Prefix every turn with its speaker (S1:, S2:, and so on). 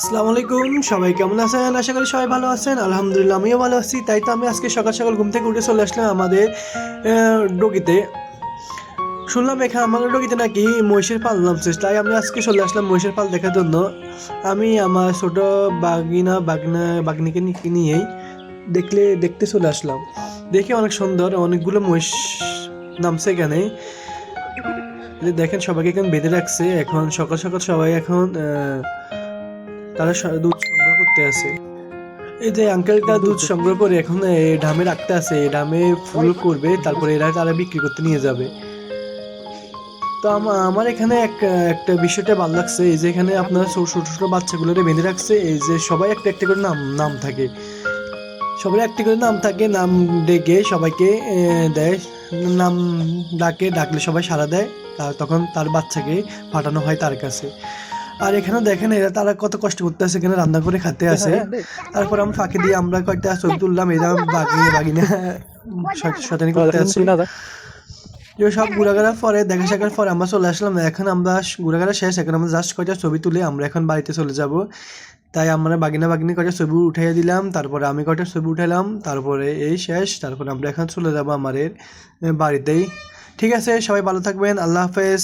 S1: আসসালামু আলাইকুম, সবাই কেমন আছেন? আশা করি সবাই ভালো আছেন। আলহামদুলিল্লাহ আমিও ভালো আছি। তাই তো আমি আজকে সকাল সকাল ঘুম থেকে উঠে চলে আসলাম আমাদের ডগিতে। শুনলাম এখানে আমাদের ডগিতে নাকি মহিষের পাল নামছে, তাই আমি আজকে চলে আসলাম মহিষের পাল দেখার জন্য। আমি আমার ছোট বাগনিকে নিয়েই দেখতে চলে আসলাম। দেখে অনেক সুন্দর, অনেকগুলো মহিষ নামছে এখানে। এই যে দেখেন, সবাইকে এখন বেঁধে রাখছে। এখন সকাল সকাল সবাই এখন তারা দুধ সংগ্রহ করতে আছে। এই যে আঙ্কেলটা দুধ সংগ্রহ করে এখন এই ড্রামে রাখতে আছে, এই ড্রামে ফুল করবে, তারপরে এরা তারা বিক্রি করতে নিয়ে যাবে। তো আমার এখানে একটা বিষয়টা ভালো লাগছে, এই যে এখানে আপনার ছোট ছোট ছোট বাচ্চাগুলোরে বেঁধে রাখছে। এই যে সবাই একটা একটা করে নাম নাম থাকে, সবাই একটি করে নাম থাকে, নাম ডেকে সবাইকে দেয়। নাম ডাকলে সবাই সাড়া দেয়, তখন তার বাচ্চাকে পাঠানো হয় তার কাছে। আর এখানে দেখেন এরা তারা কত কষ্ট করতেছে, এখানে রান্না করে খেতে আসে। তারপর আমি ফাঁকি দিয়ে আমরা কয়েকটা ছবি তুললাম, এরা বাগিনা শয়তানি করতে আছে। সব ঘোরাঘোরার পরে দেখা সাক্ষার পরে আমরা চলে আসলাম। এখন আমরা ঘোরাঘোরা শেষ, এখন আমরা জাস্ট কয়টা ছবি তুলে আমরা এখন বাড়িতে চলে যাব। তাই আমরা বাগিনি কয়টা ছবি উঠাইয়া দিলাম, তারপরে আমি কয়টা ছবি উঠাইলাম, তারপরে এই শেষ। তারপরে আমরা এখন চলে যাব আমাদের বাড়িতেই। ঠিক আছে, সবাই ভালো থাকবেন, আল্লাহ হাফেজ।